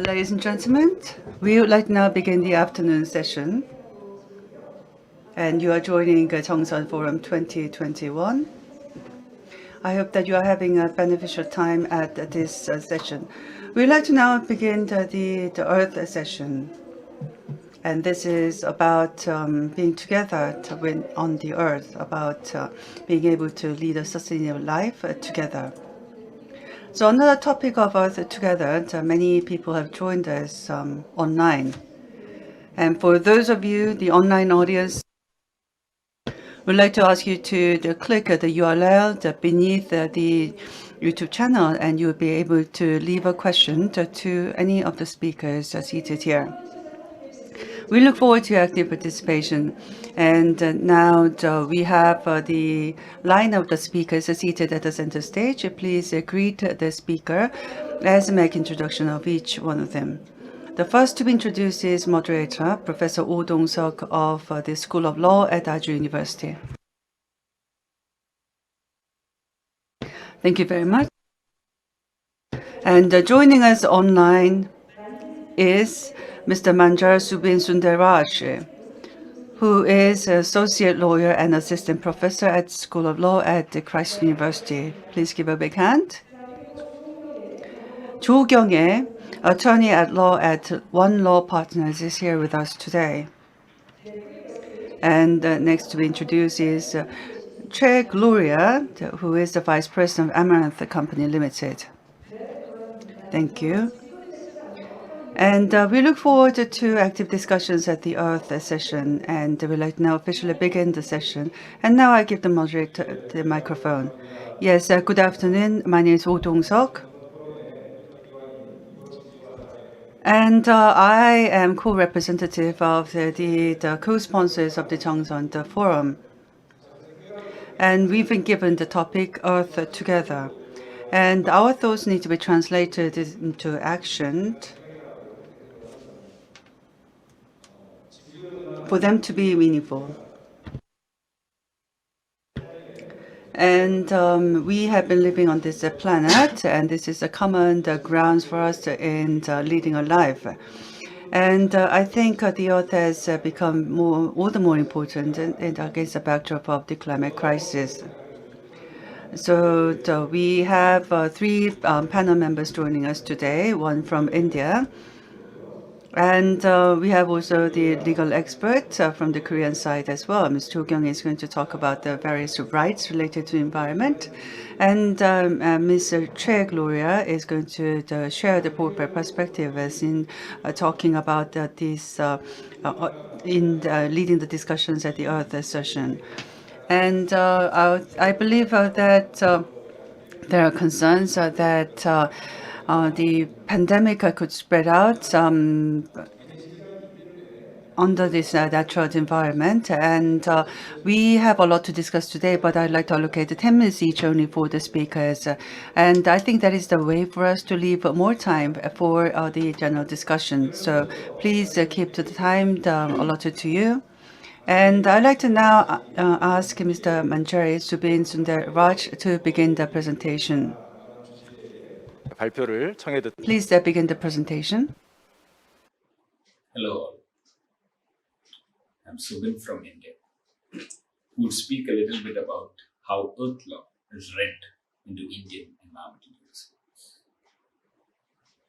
Ladies and gentlemen, we would like to now begin the afternoon session. And you are joining JeongSeon Forum 2021. I hope that you are having a beneficial time at this session. We'd like to now begin the Earth session. And this is about being together on the Earth, about being able to lead a sustainable life together. So on the topic of Earth Together, many people have joined us online. And for those of you, the online audience, we'd like to ask you to click the URL beneath the YouTube channel, and you'll be able to leave a question to any of the speakers seated here. We look forward to your active participation. And now we have the line of the speakers seated at the center stage. Please greet the speaker as make introduction of each one of them. The first to be introduced is moderator, Professor Oh Dong-seok of the School of Law at Jeju University. Thank you very much. And joining us online is Mr. Manjar Subin Sundaraj, who is associate lawyer and assistant professor at School of Law at Christ University. Please give a big hand. 조경애, attorney at law at One Law Partners, is here with us today. And next to be introduced is Che Gloria, who is the vice president of Amaranth Company Limited. Thank you. And we look forward to active discussions at the Earth session, and we'd like to now officially begin the session. And now I give the moderator the microphone. Yes, good afternoon. My name is Oh Dong-seok. And I am co-representative of the co-sponsors of the JeongSeon Forum. And we've been given the topic Earth Together. And our thoughts need to be translated into action for them to be meaningful. And we have been living on this planet, and this is a common grounds for us in leading a life. And I think the Earth has become all the more important against the backdrop of the climate crisis. So we have three panel members joining us today, one from India. And we have also the legal expert from the Korean side as well. Ms. Jo Kyung is going to talk about the various rights related to environment. And Ms. Che Gloria is going to share the corporate perspective as in talking about this in leading the discussions at the Earth session. And I believe that there are concerns that the pandemic could spread out under this natural environment. And we have a lot to discuss today, but I'd like to allocate 10 minutes each only for the speakers. And I think that is the way for us to leave more time for the general discussion. So please keep to the time allotted to you. And I'd like to now ask Mr. Manjari Subin Sundaraj to begin the presentation. 발표를 청해 듣. Please begin the presentation. Hello all. I'm Subin from India, who will speak a little bit about how Earth law is read into Indian environmental policy.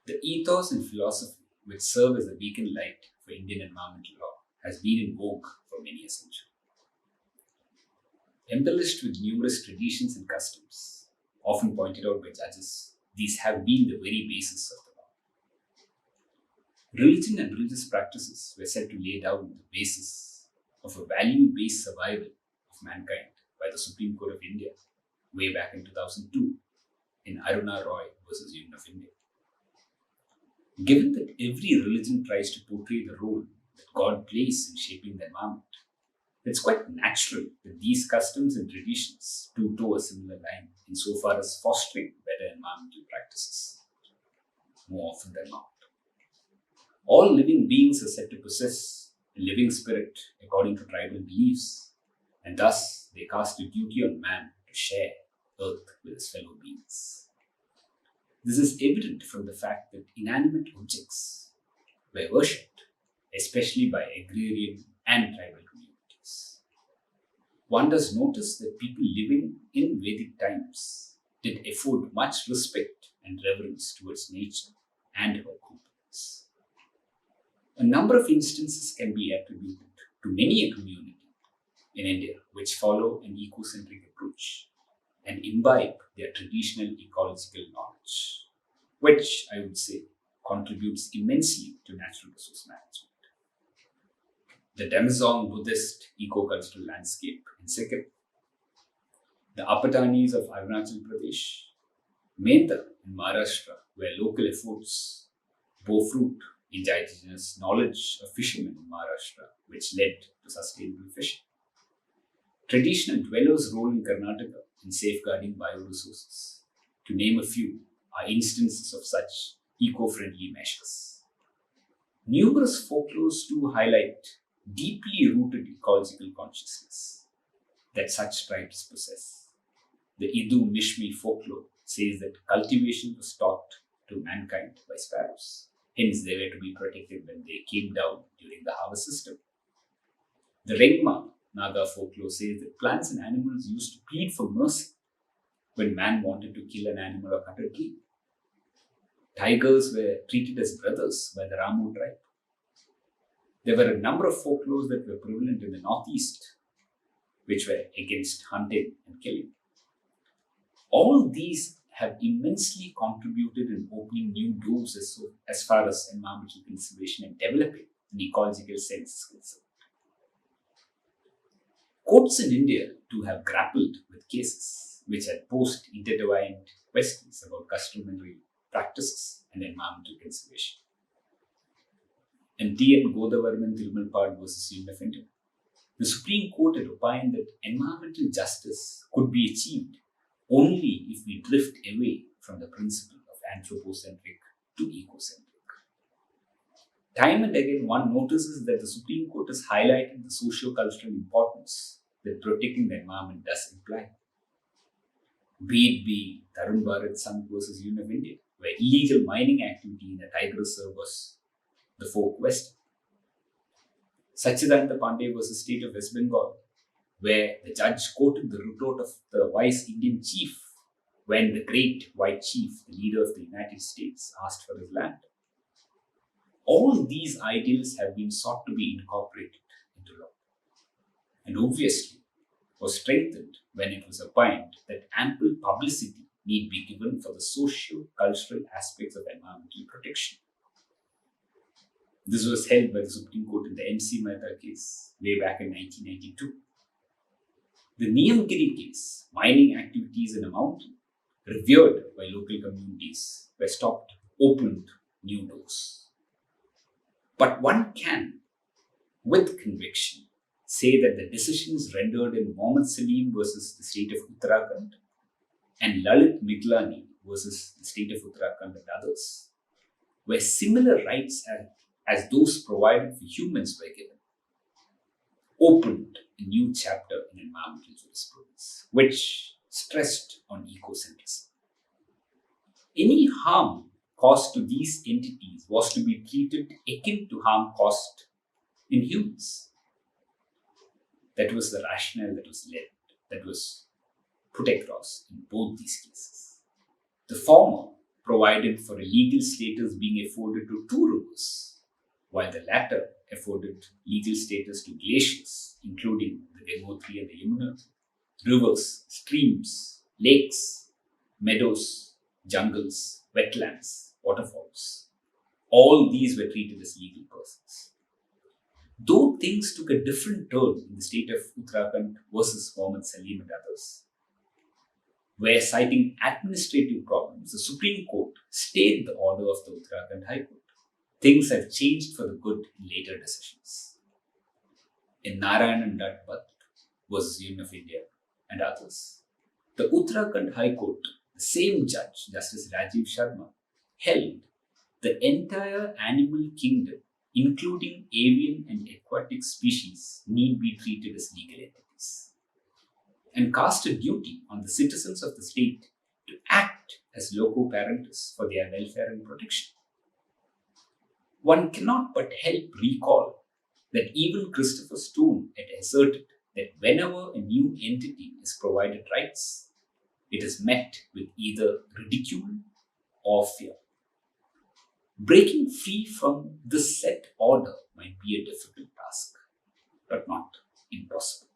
The ethos and philosophy which serve as a beacon light for Indian environmental law has been in vogue for many a century. Embellished with numerous traditions and customs, often pointed out by judges, these have been the very basis of the law. Religion and religious practices were said to lay down the basis of a value-based survival of mankind by the Supreme Court of India way back in 2002 in Aruna Roy versus Union of India. Given that every religion tries to portray the role that God plays in shaping the environment, it's quite natural that these customs and traditions do toe a similar line insofar as fostering better environmental practices, more often than not. All living beings are said to possess a living spirit according to tribal beliefs, and thus they cast a duty on man to share earth with his fellow beings. This is evident from the fact that inanimate objects were worshipped, especially by agrarian and tribal communities. One does notice that people living in Vedic times did afford much respect and reverence towards nature and her components. A number of instances can be attributed to many a community in India which follow an ecocentric approach and imbibe their traditional ecological knowledge, which I would say contributes immensely to natural resource management. The Damazon Buddhist eco-cultural landscape in Sikkim, the Apatanis of Arunachal Pradesh, Menda in Maharashtra, where local efforts bore fruit, indigenous knowledge of fishermen in Maharashtra, which led to sustainable fishing. Traditional dwellers' role in Karnataka in safeguarding bioresources, to name a few, are instances of such eco-friendly measures. Numerous folklores too highlight deeply rooted ecological consciousness that such tribes possess. The Idu Mishmi folklore says that cultivation was taught to mankind by sparrows. Hence, they were to be protected when they came down during the harvest system. The Rengma Naga folklore says that plants and animals used to plead for mercy when man wanted to kill an animal or cut a tree. Tigers were treated as brothers by the Ramu tribe. There were a number of folklores that were prevalent in the northeast, which were against hunting and killing. All these have immensely contributed in opening new doors as far as environmental conservation and developing an ecological sense is concerned. Courts in India too have grappled with cases which had posed intertwined questions about customary practices and environmental conservation. In T.N. Godavarman Thirumalpad versus Union of India, the Supreme Court had opined that environmental justice could be achieved only if we drift away from the principle of anthropocentric to ecocentric. Time and again, one notices that the Supreme Court has highlighted the socio-cultural importance that protecting the environment does imply. Be Tarun Bharat Sangh versus Union of India, where illegal mining activity in the Tiger Reserve was the folk question. Sachidananda Pandey versus State of West Bengal, where the judge quoted the report of the wise Indian chief when the great white chief, the leader of the United States, asked for his land. All these ideals have been sought to be incorporated into law, and obviously was strengthened when it was opined that ample publicity need be given for the socio-cultural aspects of environmental protection. This was held by the Supreme Court in the M.C. Mehta case way back in 1992. The Niyamgiri case, mining activities in a mountain, revered by local communities, were stopped, opened new doors. But one can, with conviction, say that the decisions rendered in Mohammed Salim versus the state of Uttarakhand and Lalit Miglani versus the state of Uttarakhand and others where similar rights as those provided for humans were given, opened a new chapter in environmental jurisprudence, which stressed on ecocentrism. Any harm caused to these entities was to be treated akin to harm caused in humans. That was the rationale that was put across in both these cases. The former provided for a legal status being afforded to two rivers, while the latter afforded legal status to glaciers, including the Gangotri and the Yamuna, rivers, streams, lakes, meadows, jungles, wetlands, waterfalls. All these were treated as legal persons. Though things took a different turn in the state of Uttarakhand versus Mohammed Salim and others, where citing administrative problems, the Supreme Court stayed the order of the Uttarakhand High Court. Things have changed for the good in later decisions. In Narayanan Dutt Bhatt versus Union of India and others, the Uttarakhand High Court, the same judge, Justice Rajiv Sharma, held the entire animal kingdom, including avian and aquatic species, need be treated as legal entities, and cast a duty on the citizens of the state to act act as loco parentis for their welfare and protection. One cannot but help recall that even Christopher Stone had asserted that whenever a new entity is provided rights, it is met with either ridicule or fear. Breaking free from this set order might be a difficult task, but not impossible.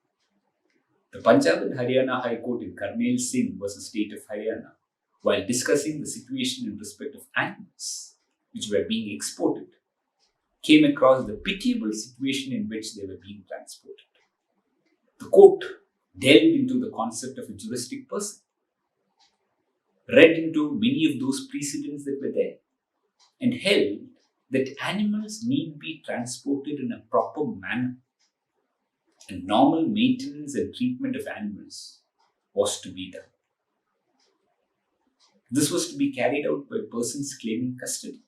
The Punjab and Haryana High Court in Karnail Singh versus State of Haryana, while discussing the situation in respect of animals which were being exported, came across the pitiable situation in which they were being transported. The court delved into the concept of a juristic person, read into many of those precedents that were there, and held that animals need be transported in a proper manner, and normal maintenance and treatment of animals was to be done. This was to be carried out by persons claiming custody.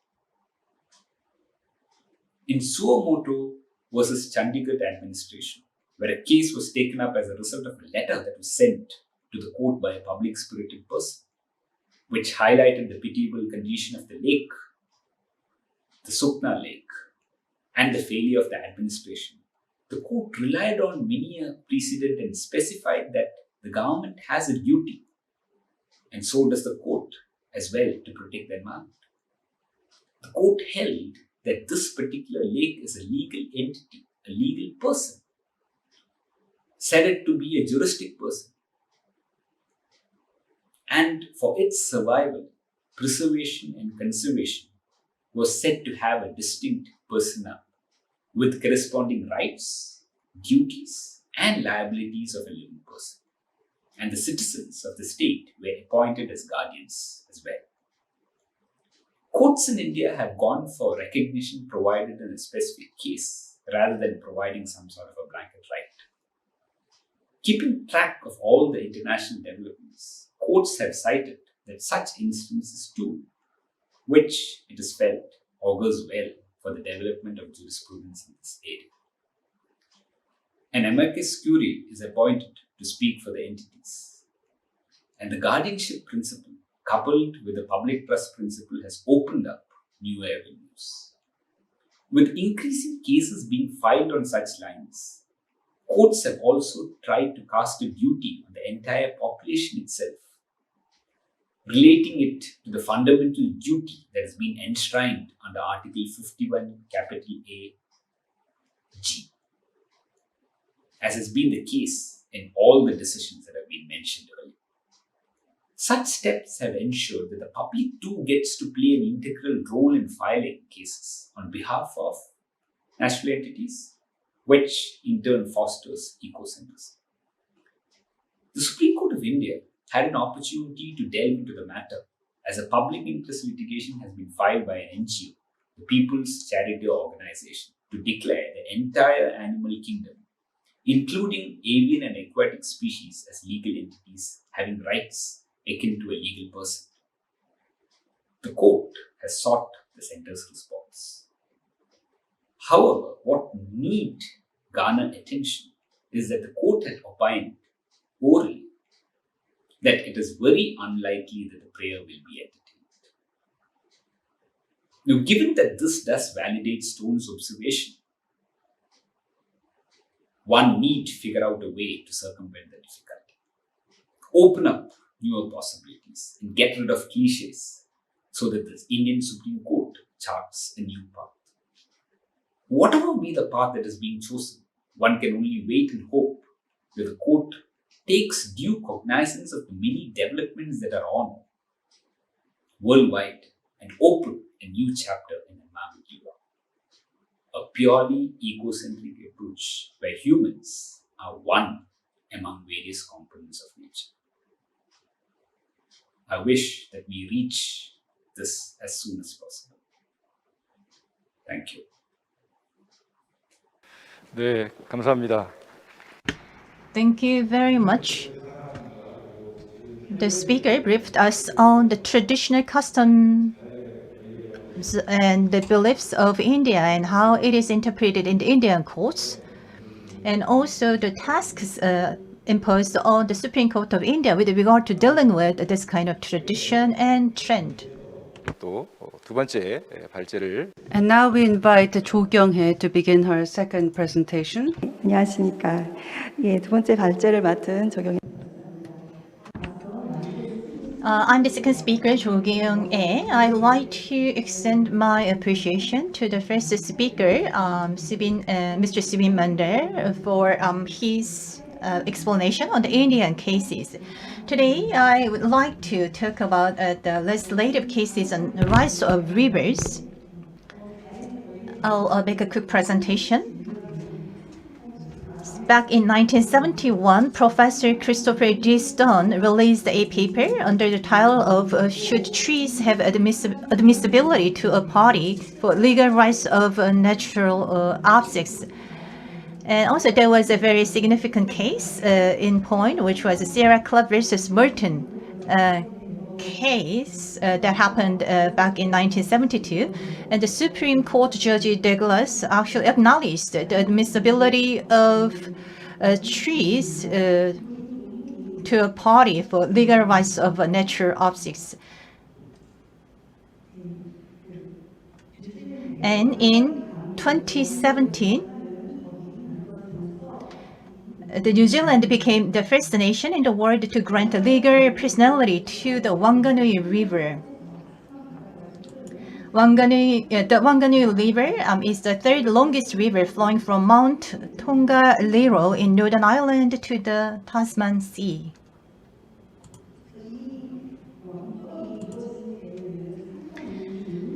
In Suamoto versus Chandigarh administration, where a case was taken up as a result of a letter that was sent to the court by a public-spirited person, which highlighted the pitiable condition of the lake, the Sukna Lake, and the failure of the administration, the court relied on many a precedent and specified that the government has a duty, and so does the court as well, to protect the environment. The court held that this particular lake is a legal entity, a legal person, said it to be a juristic person, and for its survival, preservation and conservation was said to have a distinct persona with corresponding rights, duties, and liabilities of a living person. And the citizens of the state were appointed as guardians as well. Courts in India have gone for recognition provided in a specific case rather than providing some sort of a blanket right. Keeping track of all the international developments, courts have cited that such instances too, which it is felt augurs well for the development of jurisprudence in this area. An amicus curiae is appointed to speak for the entities, and the guardianship principle, coupled with the public trust principle, has opened up new avenues. With increasing cases being filed on such lines, courts have also tried to cast a duty on the entire population itself, relating it to the fundamental duty that has been enshrined under Article 51, capital A, G, as has been the case in all the decisions that have been mentioned earlier. Such steps have ensured that the public too gets to play an integral role in filing cases on behalf of national entities, which in turn fosters ecocentrism. The Supreme Court of India had an opportunity to delve into the matter, as a public interest litigation has been filed by an NGO, the People's Charity Organization, to declare the entire animal kingdom, including avian and aquatic species, as legal entities having rights akin to a legal person. The court has sought the centre's response. However, what need garner attention is that the court had opined orally that it is very unlikely that the prayer will be entertained. Now, given that this does validate Stone's observation, one need figure out a way to circumvent the difficulty, open up newer possibilities, and get rid of cliches so that the Indian Supreme Court charts a new path. Whatever be the path that is being chosen, one can only wait and hope that the court takes due cognizance of the many developments that are on worldwide and open a new chapter in environmental law. A purely ecocentric approach where humans are one among various components of nature. I wish that we reach this as soon as possible. Thank you. 네, 감사합니다. Thank you very much. The speaker briefed us on the traditional customs and the beliefs of India and how it is interpreted in the Indian courts, and also the tasks imposed on the Supreme Court of India with regard to dealing with this kind of tradition and trend. 또 두 번째 발제를 And now we invite 조경혜 to begin her second presentation. 안녕하십니까. 예, 두 번째 발제를 맡은 조경. I'm the second speaker, JeongSeon. I'd like to extend my appreciation to the first speaker, Mr. Subin Mander, for his explanation on the Indian cases. Today, I would like to talk about the legislative cases on the rights of rivers. I'll make a quick presentation. Back in 1971, Professor Christopher D. Stone released a paper under the title of Should Trees Have Admissibility to a Party for Legal Rights of Natural Objects? And also there was a very significant case in point, which was the Sierra Club versus Merton case that happened back in 1972. And the Supreme Court Judge Douglas actually acknowledged the admissibility of trees to a party for legal rights of natural objects. And in 2017, the New Zealand became the first nation in the world to grant legal personality to the Wanganui River. The Wanganui River is the third longest river flowing from Mount Tongariro in Northern Ireland to the Tasman Sea.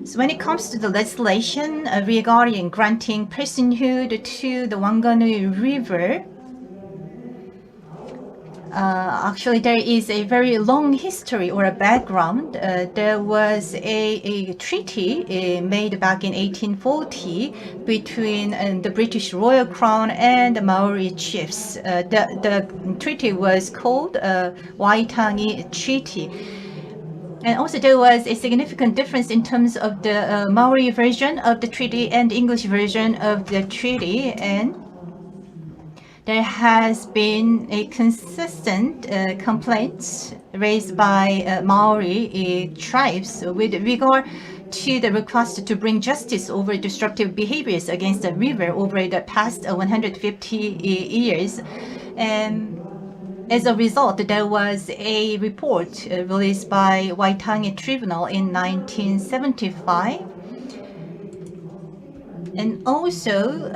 So when it comes to the legislation regarding granting personhood to the Wanganui River, actually, there is a very long history or a background. There was a treaty made back in 1840 between the British Royal Crown and the Maori chiefs. The treaty was called Waitangi Treaty. And also there was a significant difference in terms of the Maori version of the treaty and the English version of the treaty. And there has been a consistent complaints raised by Maori tribes with regard to the request to bring justice over destructive behaviors against the river over the past 150 years. And as a result, there was a report released by Waitangi Tribunal in 1975. And also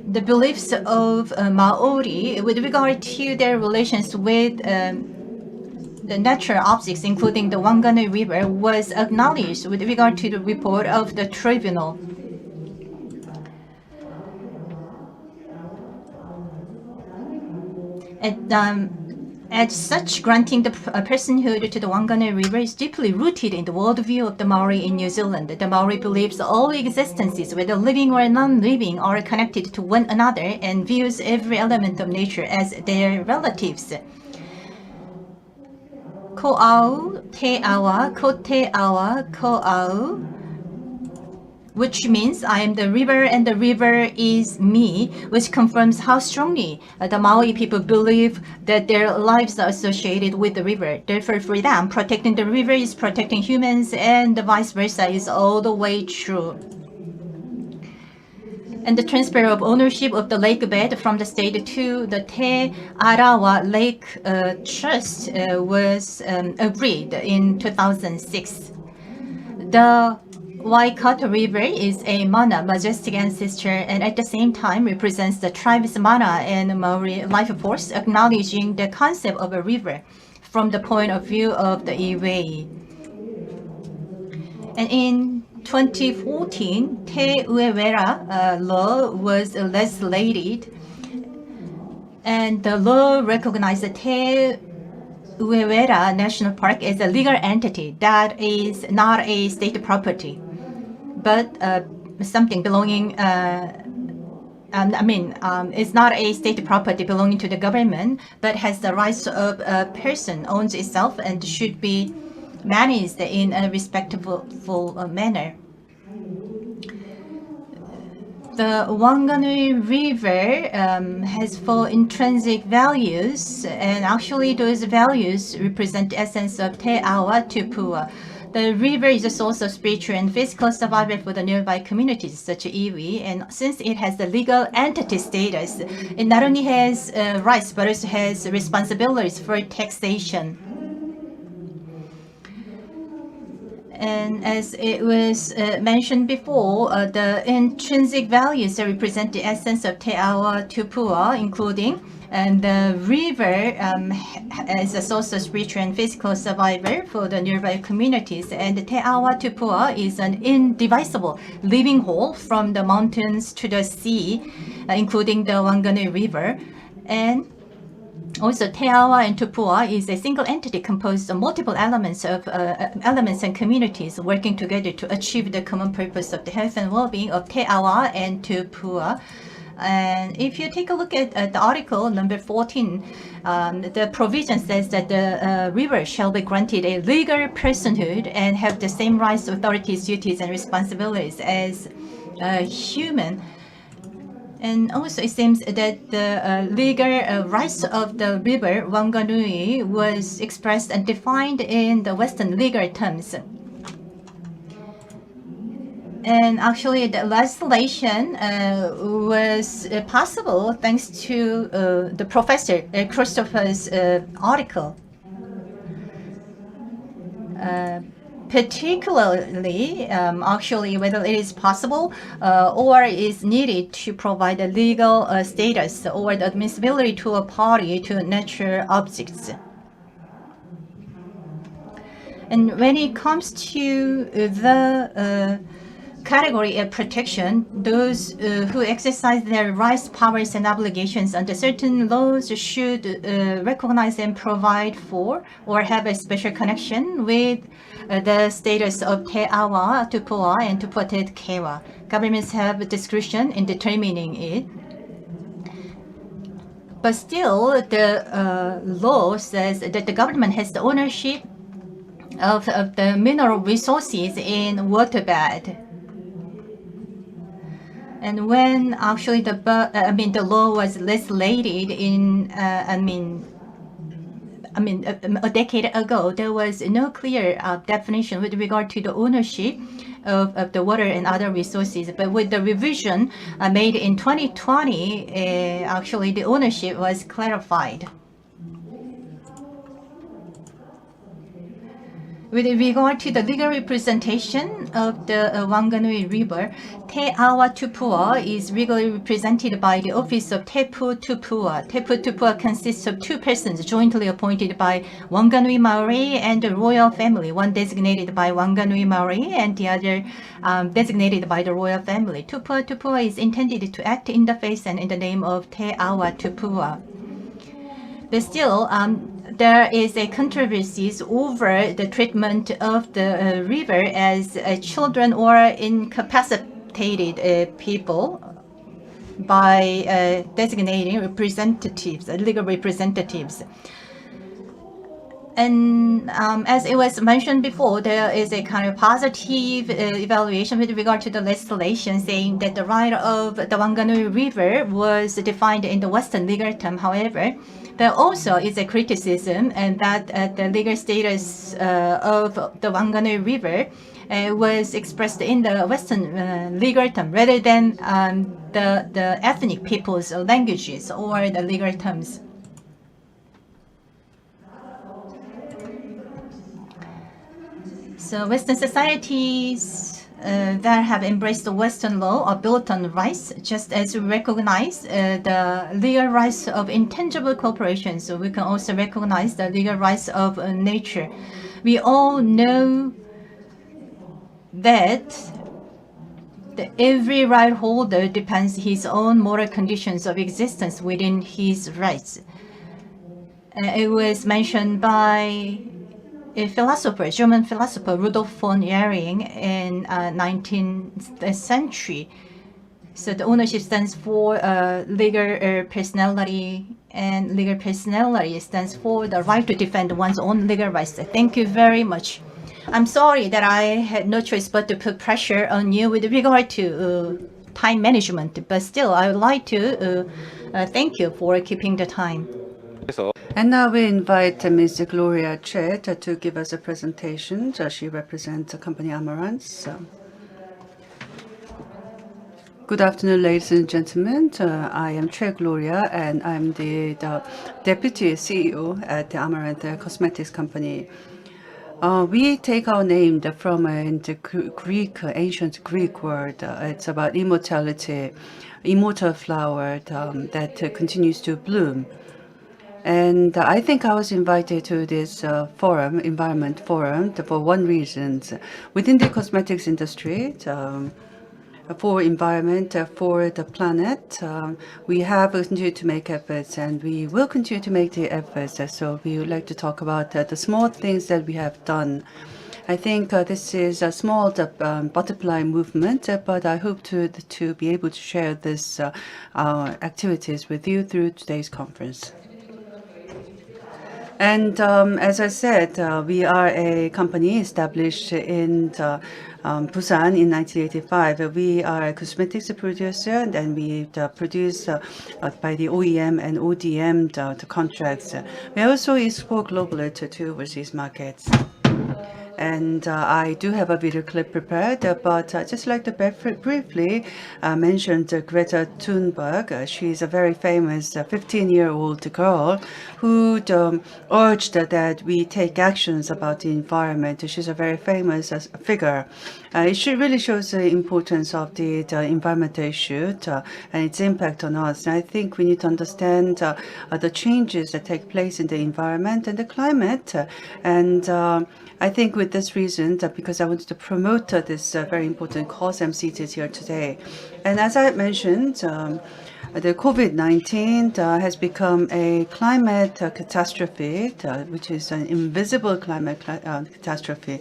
the beliefs of Maori with regard to their relations with the natural objects, including the Wanganui River, was acknowledged with regard to the report of the tribunal. As such, granting the personhood to the Wanganui River is deeply rooted in the worldview of the Maori in New Zealand. The Maori believes all existences, whether living or non-living, are connected to one another and views every element of nature as their relatives. Ko'au, te awa, ko te awa, ko'au, which means I am the river and the river is me, which confirms how strongly the Maori people believe that their lives are associated with the river. Therefore, for them, protecting the river is protecting humans, and the vice versa is all the way true. And the transfer of ownership of the lake bed from the state to the Te Arawa Lake Trust was agreed in 2006. The Waikato River is a mana, majestic ancestor, and at the same time represents the tribe's mana and Maori life force, acknowledging the concept of a river from the point of view of the iwi. And in 2014, Te Uewera law was legislated, and the law recognized the Te Uewera National Park as a legal entity that is not a state property, but something belonging, it's not a state property belonging to the government, but has the rights of a person, owns itself, and should be managed in a respectful manner. The Wanganui River has four intrinsic values, and actually those values represent the essence of Te Awa Tupua. The river is a source of spiritual and physical survival for the nearby communities such as Iwi, and since it has the legal entity status, it not only has rights but also has responsibilities for taxation. And as it was mentioned before, the intrinsic values represent the essence of Te Awa Tupua, including and the river as a source of spiritual and physical survival for the nearby communities. And the Te Awa Tupua is an indivisible living whole from the mountains to the sea, including the Wanganui River. And also, Te Awa and Tupua is a single entity composed of multiple elements and communities working together to achieve the common purpose of the health and well-being of Te Awa and Tupua. And if you take a look at the article number 14, the provision says that the river shall be granted a legal personhood and have the same rights, authorities, duties, and responsibilities as human. And also, it seems that the legal rights of the river Wanganui was expressed and defined in the Western legal terms. And actually, the legislation was possible thanks to the professor Christopher's article. Particularly, actually, whether it is possible or is needed to provide a legal status or the admissibility to a party to natural objects. And when it comes to the category of protection, those who exercise their rights, powers, and obligations under certain laws should recognize and provide for or have a special connection with the status of Te Awa, Tupua, and Tupua Te Kewa. Governments have discretion in determining it. But still, the law says that the government has the ownership of the mineral resources in waterbed. And when actually the law was legislated in, a decade ago, there was no clear definition with regard to the ownership of the water and other resources. But with the revision made in 2020, actually the ownership was clarified. With regard to the legal representation of the Wanganui River, Te Awa Tupua is legally represented by the office of Tepu Tupua. Tepu Tupua consists of two persons jointly appointed by Wanganui Maori and the royal family, one designated by Wanganui Maori and the other designated by the royal family. Tupua Tupua is intended to act in the face and in the name of Te Awa Tupua. But still, there is a controversy over the treatment of the river as children or incapacitated people by designating representatives, legal representatives. And as it was mentioned before, there is a kind of positive evaluation with regard to the legislation saying that the right of the Wanganui River was defined in the Western legal term. However, there also is a criticism and that the legal status of the Wanganui River was expressed in the Western legal term rather than the ethnic people's languages or the legal terms. So Western societies that have embraced the Western law are built on rights, just as we recognize the legal rights of intangible corporations. So we can also recognize the legal rights of nature. We all know that every right holder depends his own moral conditions of existence within his rights. It was mentioned by a philosopher, German philosopher Rudolf von Ehring in 19th century. So the ownership stands for legal personality, and legal personality stands for the right to defend one's own legal rights. Thank you very much. I'm sorry that I had no choice but to put pressure on you with regard to time management. But still, I would like to thank you for keeping the time. 그래서 And now we invite Ms. Gloria Che to give us a presentation. She represents the company Amaranth. Good afternoon, ladies and gentlemen. I am Che Gloria, and I'm the Deputy CEO at the Amaranth Cosmetics Company. We take our name from the ancient Greek word. It's about immortality, immortal flower that continues to bloom. And I think I was invited to this forum, environment forum, for one reason. Within the cosmetics industry, for environment, for the planet, we have continued to make efforts, and we will continue to make the efforts. So we would like to talk about the small things that we have done. I think this is a small butterfly movement, but I hope to be able to share this activities with you through today's conference. And as I said, we are a company established in Busan in 1985. We are a cosmetics producer, and we produce by the OEM and ODM the contracts. We also export globally to overseas markets. And I do have a video clip prepared, but I'd just like to briefly mention Greta Thunberg. She's a very famous 15-year-old girl who urged that we take actions about the environment. She's a very famous figure. It really shows the importance of the environmental issue and its impact on us. And I think we need to understand the changes that take place in the environment and the climate. And I think with this reason, because I wanted to promote this very important cause, I'm seated here today. And as I mentioned, the COVID-19 has become a climate catastrophe, which is an invisible climate catastrophe.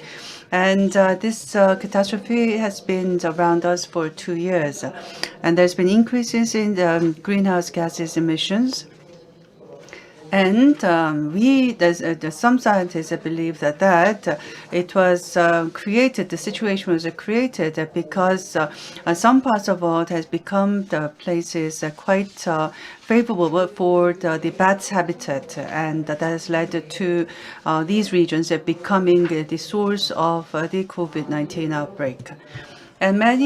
And this catastrophe has been around us for 2 years. And there's been increases in the greenhouse gases emissions. And some scientists believe that it was created, the situation was created because some parts of the world has become the places quite favorable for the bat's habitat, and that has led to these regions becoming the source of the COVID-19 outbreak. And much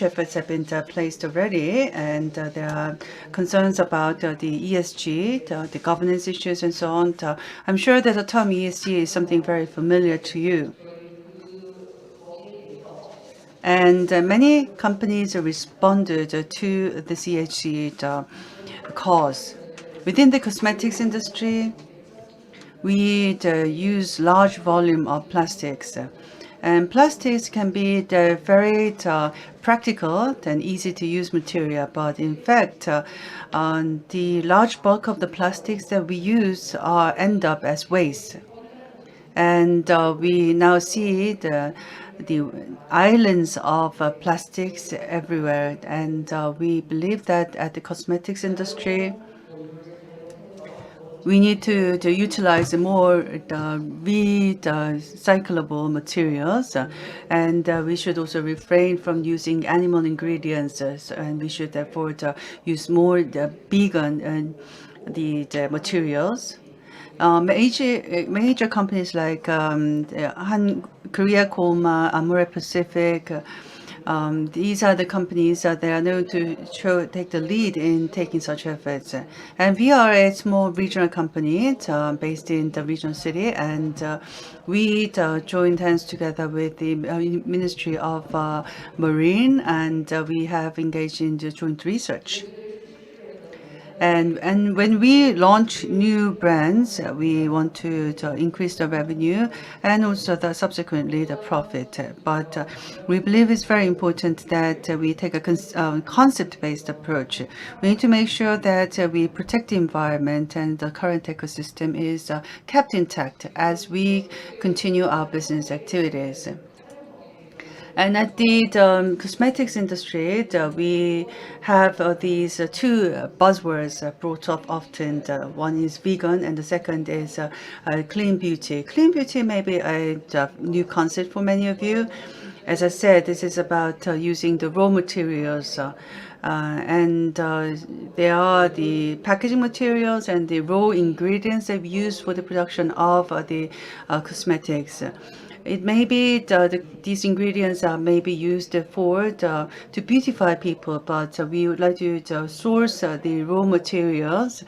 efforts have been placed already, and there are concerns about the ESG, the governance issues, and so on. I'm sure that the term ESG is something very familiar to you. And many companies responded to the ESG cause. Within the cosmetics industry, we use large volume of plastics. And plastics can be the very practical and easy to use material, but in fact, the large bulk of the plastics that we use end up as waste. And we now see the islands of plastics everywhere. And we believe that at the cosmetics industry, we need to utilize more recyclable materials, and we should also refrain from using animal ingredients, and we should therefore use more vegan the materials. Major companies like Korea Koma, Amore Pacific, these are the companies that they are known to take the lead in taking such efforts. And we are a small regional company based in the regional city, and we joined hands together with the Ministry of Marine, and we have engaged in the joint research. And when we launch new brands, we want to increase the revenue and also subsequently the profit. But we believe it's very important that we take a concept-based approach. We need to make sure that we protect the environment and the current ecosystem is kept intact as we continue our business activities. And at the cosmetics industry, we have these two buzzwords brought up often. One is vegan, and the second is clean beauty. Clean beauty may be a new concept for many of you. As I said, this is about using the raw materials, and there are the packaging materials and the raw ingredients that we use for the production of the cosmetics. It may be these ingredients are maybe used for to beautify people, but we would like to source the raw materials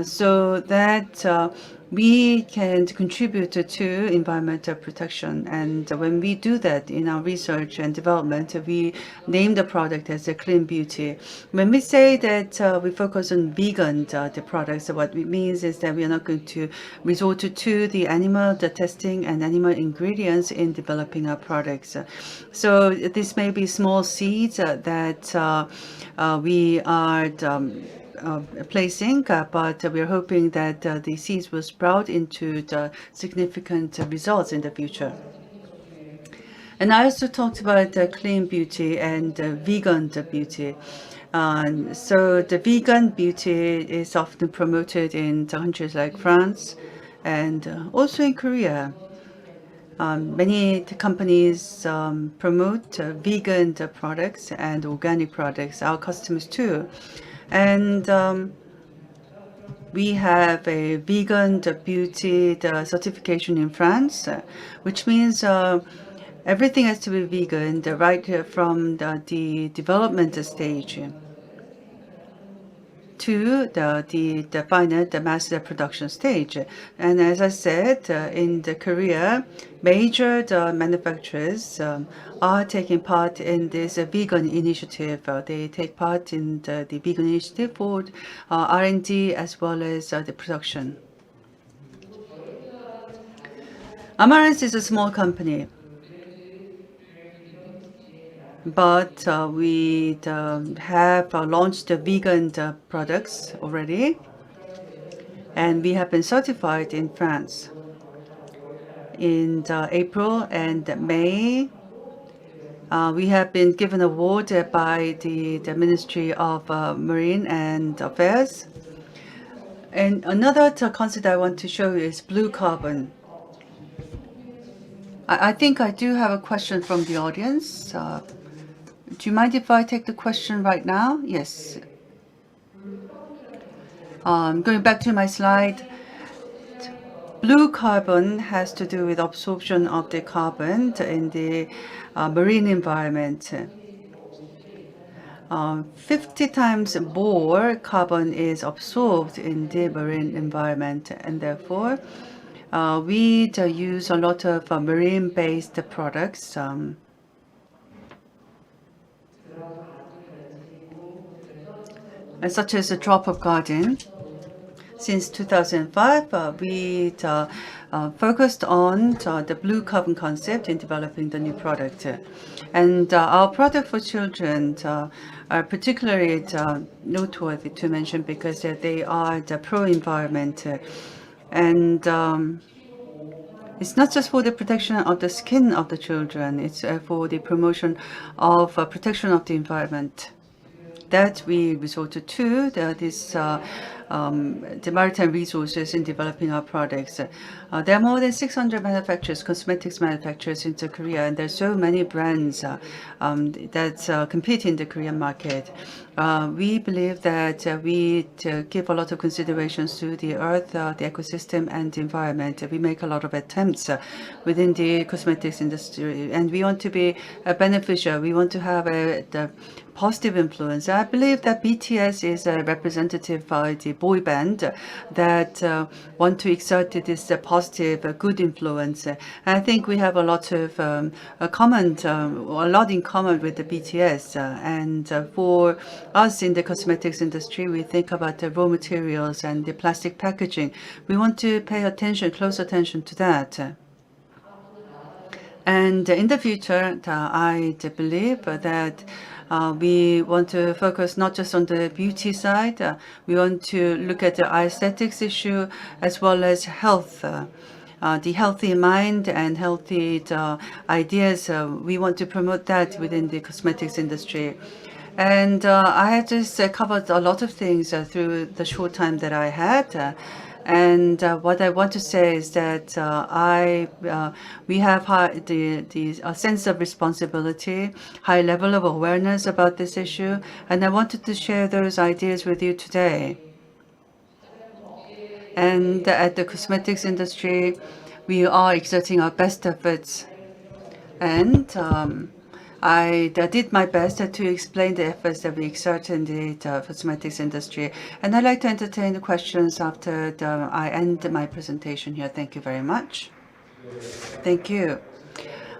so that we can contribute to environmental protection. And when we do that in our research and development, we name the product as a clean beauty. When we say that we focus on vegan the products, what it means is that we are not going to resort to the animal testing and animal ingredients in developing our products. So this may be small seeds that we are placing, but we are hoping that the seeds will sprout into the significant results in the future. And I also talked about clean beauty and vegan beauty. So the vegan beauty is often promoted in countries like France and also in Korea. Many companies promote vegan products and organic products, our customers too. And we have a vegan beauty certification in France, which means everything has to be vegan, right from the development stage to the final, the mass production stage. And as I said, in the Korea, major manufacturers are taking part in this vegan initiative. They take part in the vegan initiative for R&D as well as the production. Amaranth is a small company, but we have launched the vegan products already, and we have been certified in France. In April and May, we have been given an award by the Ministry of Marine and Affairs. And another concept I want to show you is blue carbon. I think I do have a question from the audience. Do you mind if I take the question right now? Yes. Going back to my slide, blue carbon has to do with absorption of the carbon in the marine environment. 50 times more carbon is absorbed in the marine environment, and therefore we use a lot of marine-based products. Such as a drop of garden. Since 2005, we focused on the blue carbon concept in developing the new product. And our product for children are particularly noteworthy to mention because they are the pro-environment. And it's not just for the protection of the skin of the children, it's for the promotion of protection of the environment that we resorted to the maritime resources in developing our products. There are more than 600 manufacturers, cosmetics manufacturers in Korea, and there's so many brands that compete in the Korean market. We believe that we give a lot of considerations to the earth, the ecosystem, and the environment. We make a lot of attempts within the cosmetics industry, and we want to be a beneficiary. We want to have the positive influence. I believe that BTS is a representative by the boy band that want to exert this positive, good influence. I think we have a lot of a lot in common with the BTS. And for us in the cosmetics industry, we think about the raw materials and the plastic packaging. We want to pay attention, close attention to that. And in the future, I believe that we want to focus not just on the beauty side. We want to look at the aesthetics issue as well as health. The healthy mind and healthy ideas. We want to promote that within the cosmetics industry. And I have just covered a lot of things through the short time that I had. And what I want to say is that we have a sense of responsibility, high level of awareness about this issue, and I wanted to share those ideas with you today. And at the cosmetics industry, we are exerting our best efforts. And I did my best to explain the efforts that we exert in the cosmetics industry. And I'd like to entertain the questions after I end my presentation here. Thank you very much. Thank you.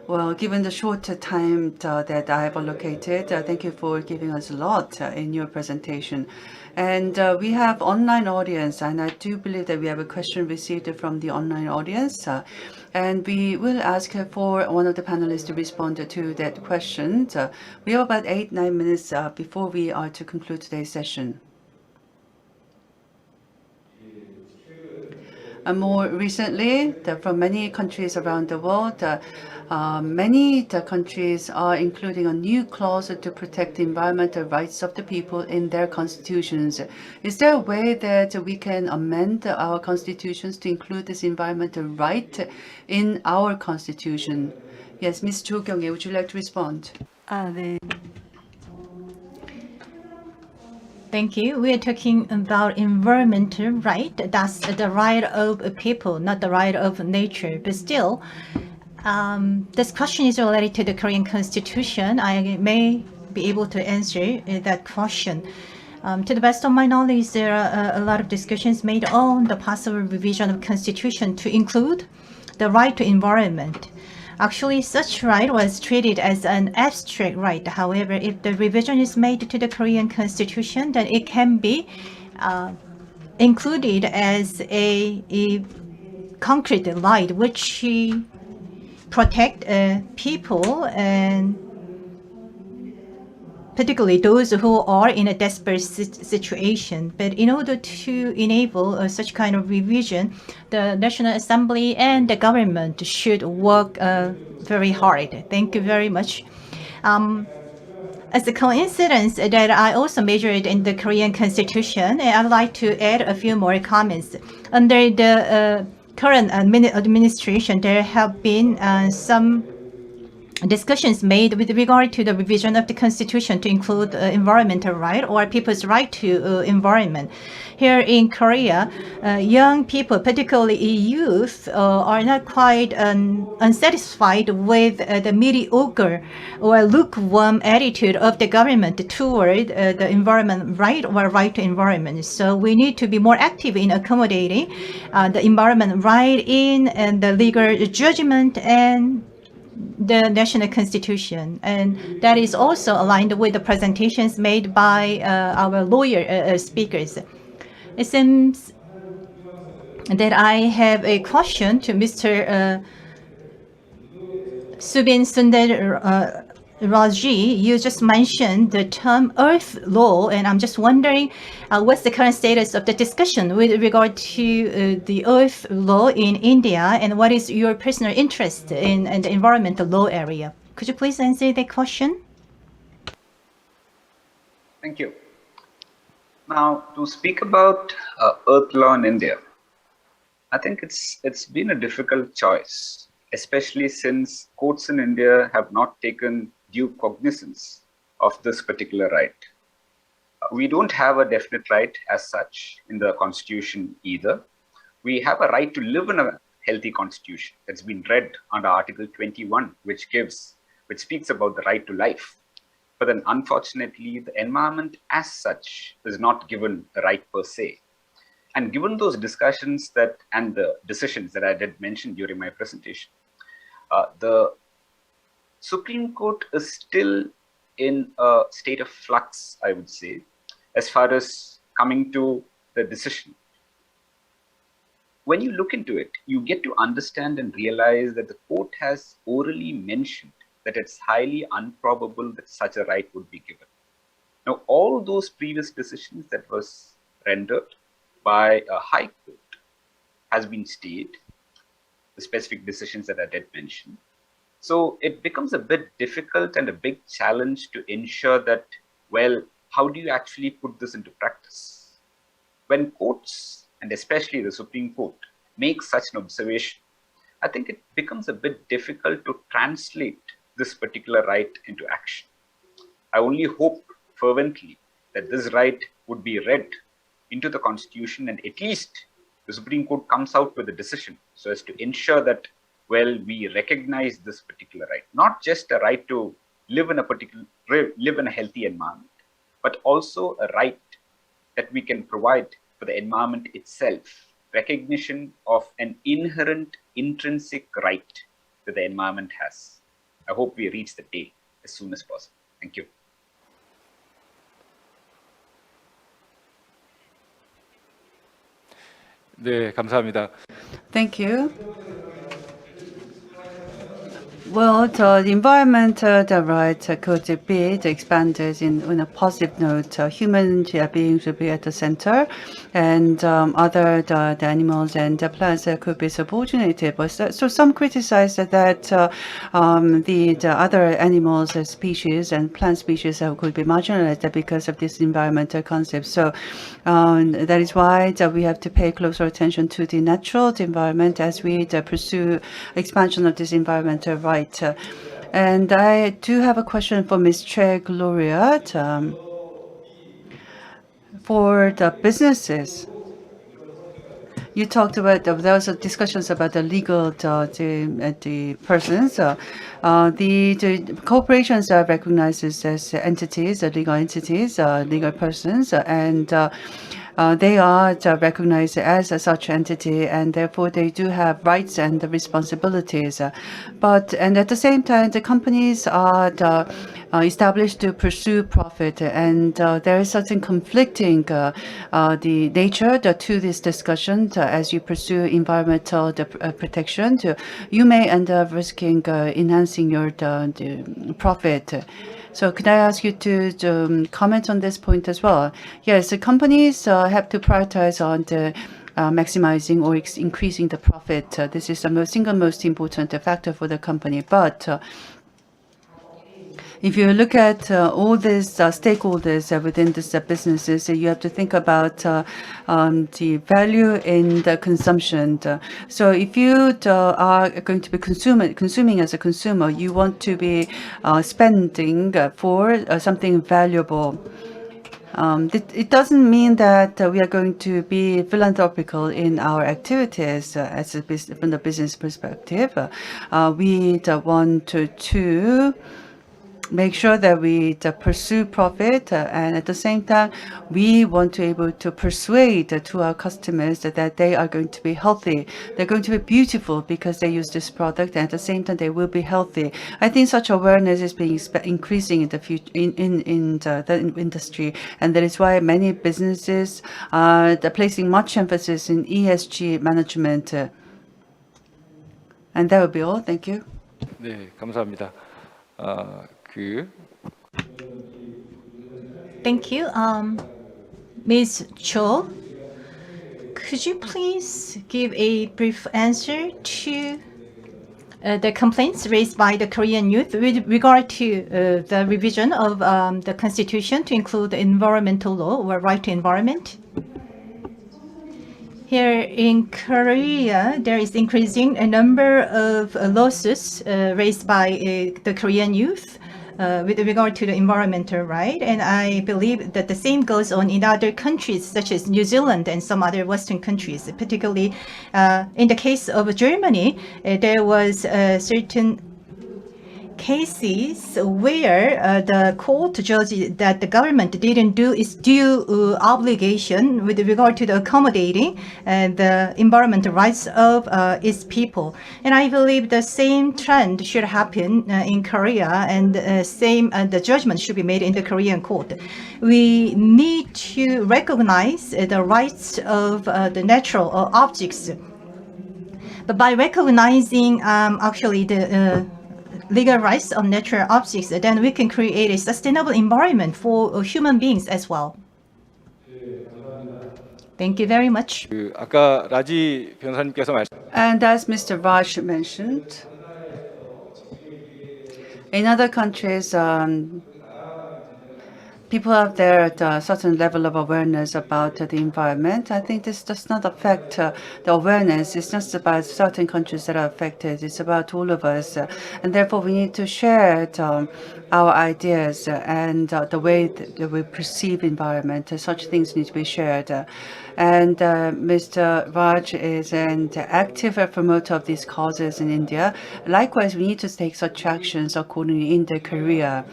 Well, given the short time that I have allocated, thank you for giving us a lot in your presentation. And we have online audience, and I do believe that we have a question received from the online audience. And we will ask for one of the panelists to respond to that question. We have about 8-9 minutes before we are to conclude today's session. More recently, from many countries around the world, many countries are including a new clause to protect the environmental rights of the people in their constitutions. Is there a way that we can amend our constitutions to include this environmental right in our constitution? Yes, Ms. Jo Kyung-hee, would you like to respond? 네. Thank you. We are talking about environmental right. That's the right of people, not the right of nature. But still, this question is related to the Korean Constitution. I may be able to answer that question. To the best of my knowledge, there are a lot of discussions made on the possible revision of Constitution to include the right to environment. Actually, such right was treated as an abstract right. However, if the revision is made to the Korean Constitution, then it can be included as a concrete right which protect people, and particularly those who are in a desperate situation. But in order to enable such kind of revision, the National Assembly and the government should work very hard. Thank you very much. As a coincidence that I also majored in the Korean Constitution, I'd like to add a few more comments. Under the current administration, there have been some discussions made with regard to the revision of the Constitution to include environmental right or people's right to environment. Here in Korea, young people, particularly youth, are not quite unsatisfied with the mediocre or lukewarm attitude of the government toward the environment right or right to environment. So we need to be more active in accommodating the environment right in and the legal judgment and the national constitution, and that is also aligned with the presentations made by our lawyer speakers. It seems that I have a question to Mr. Subin Sundar Raji. You just mentioned the term Earth Law, and I'm just wondering what's the current status of the discussion with regard to the Earth Law in India, and what is your personal interest in the environmental law area? Could you please answer that question? Thank you. Now, to speak about Earth Law in India, I think it's been a difficult choice, especially since courts in India have not taken due cognizance of this particular right. We don't have a definite right as such in the constitution either. We have a right to live in a healthy constitution that's been read under Article 21, which speaks about the right to life. But then unfortunately, the environment as such is not given the right per se. And given those discussions and the decisions that I did mention during my presentation, the Supreme Court is still in a state of flux, I would say, as far as coming to the decision. When you look into it, you get to understand and realize that the court has orally mentioned that it's highly improbable that such a right would be given. Now, all those previous decisions that was rendered by a high court has been stayed, the specific decisions that I did mention. So it becomes a bit difficult and a big challenge to ensure that, well, how do you actually put this into practice? When courts and especially the Supreme Court, makes such an observation, I think it becomes a bit difficult to translate this particular right into action. I only hope fervently that this right would be read into the Constitution and at least the Supreme Court comes out with a decision so as to ensure that, well, we recognize this particular right, not just a right to live in a healthy environment, but also a right that we can provide for the environment itself, recognition of an inherent intrinsic right that the environment has. I hope we reach the day as soon as possible. Thank you. 네, 감사합니다. Thank you. Well, the environment, the right could be expanded in a positive note. Human beings will be at the center, and other the animals and the plants could be subordinated. But so some criticize that the other animals species and plant species could be marginalized because of this environmental concept. So that is why we have to pay closer attention to the natural environment as we pursue expansion of this environmental right. And I do have a question for Ms. Chair Gloria. For the businesses, you talked about there was discussions about the legal the persons. The corporations are recognized as entities, legal entities, legal persons, and they are recognized as such entity, and therefore they do have rights and responsibilities. And at the same time, the companies are established to pursue profit, and there is certain conflicting the nature to this discussion. As you pursue environmental protection, you may end up risking enhancing your the profit. So could I ask you to comment on this point as well? Yes, the companies have to prioritize on the maximizing or increasing the profit. This is the single most important factor for the company. But if you look at all these stakeholders within these businesses, you have to think about the value in the consumption. So if you are going to be consuming as a consumer, you want to be spending for something valuable. It doesn't mean that we are going to be philanthropical in our activities from the business perspective. We want to make sure that we pursue profit, and at the same time, we want to be able to persuade to our customers that they are going to be healthy. They're going to be beautiful because they use this product, and at the same time, they will be healthy. I think such awareness is being increasing in the future in the industry, and that is why many businesses are placing much emphasis in ESG management. And that will be all. Thank you. 네, 감사합니다. Thank you. Ms. Cho, could you please give a brief answer to the complaints raised by the Korean youth with regard to the revision of the constitution to include environmental law or right to environment? Here in Korea, there is increasing a number of lawsuits raised by the Korean youth with regard to the environmental right, and I believe that the same goes on in other countries such as New Zealand and some other Western countries. Particularly in the case of Germany, there was certain cases where the court judged that the government didn't do its due obligation with regard to the accommodating the environmental rights of its people. And I believe the same trend should happen in Korea, and the judgment should be made in the Korean court. We need to recognize the rights of the natural objects. But by recognizing actually the legal rights of natural objects, then we can create a sustainable environment for human beings as well. Thank you very much. 아까 라지 변호사님께서 And as Mr. Raj mentioned, in other countries, people have there at a certain level of awareness about the environment. I think this does not affect the awareness. It's not about certain countries that are affected. It's about all of us. And therefore, we need to share our ideas and the way that we perceive environment. Such things need to be shared. And Mr. Raj is an active promoter of these causes in India. Likewise, we need to take such actions accordingly in Korea.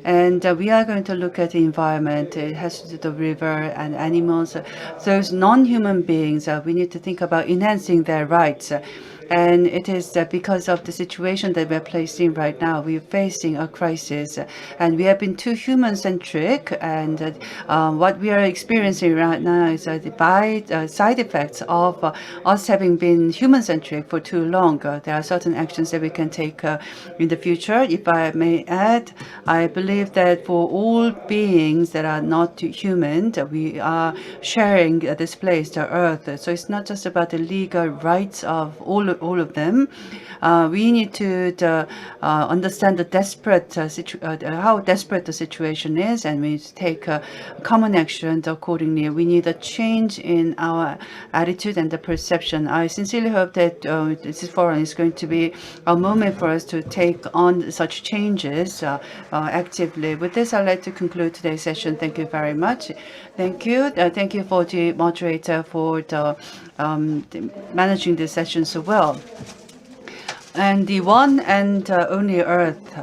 And we are going to look at the environment. It has to do with the river and animals. Those non-human beings, we need to think about enhancing their rights. And it is because of the situation that we're placed in right now. We're facing a crisis, and we have been too human-centric. And what we are experiencing right now is the side effects of us having been human-centric for too long. There are certain actions that we can take in the future. If I may add, I believe that for all beings that are not human, that we are sharing this place, the earth. So it's not just about the legal rights of all of them. We need to understand the desperate how desperate the situation is, and we need to take common action accordingly. We need a change in our attitude and the perception. I sincerely hope that this forum is going to be a moment for us to take on such changes actively. With this, I'd like to conclude today's session. Thank you very much. Thank you. Thank you for the moderator for managing this session so well. And the one and only Earth,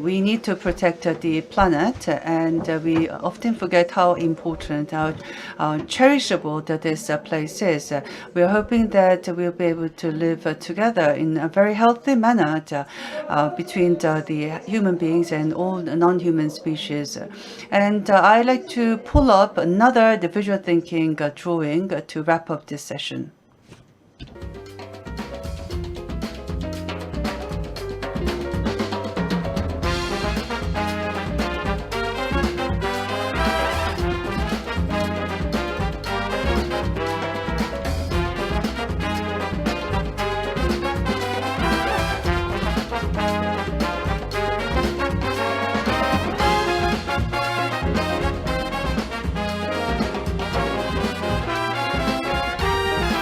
we need to protect the planet, and we often forget how important, how cherishable that this place is. We are hoping that we'll be able to live together in a very healthy manner between the human beings and all the non-human species. And I like to pull up another the visual thinking drawing to wrap up this session.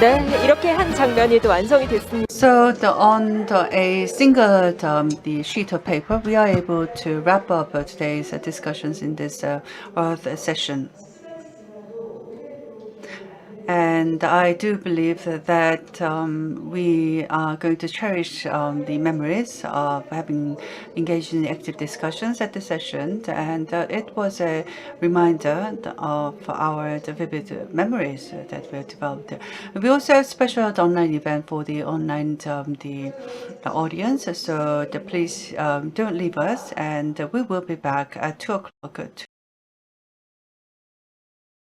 네, 이렇게 한 장면이 또 완성이 됐습니다. So on a single the sheet of paper, we are able to wrap up today's discussions in this Earth session. And I do believe that we are going to cherish the memories of having engaged in active discussions at the session. And it was a reminder of the vivid memories that we have developed. We also have a special online event for the online the audience. So please don't leave us, and we will be back at 2 o'clock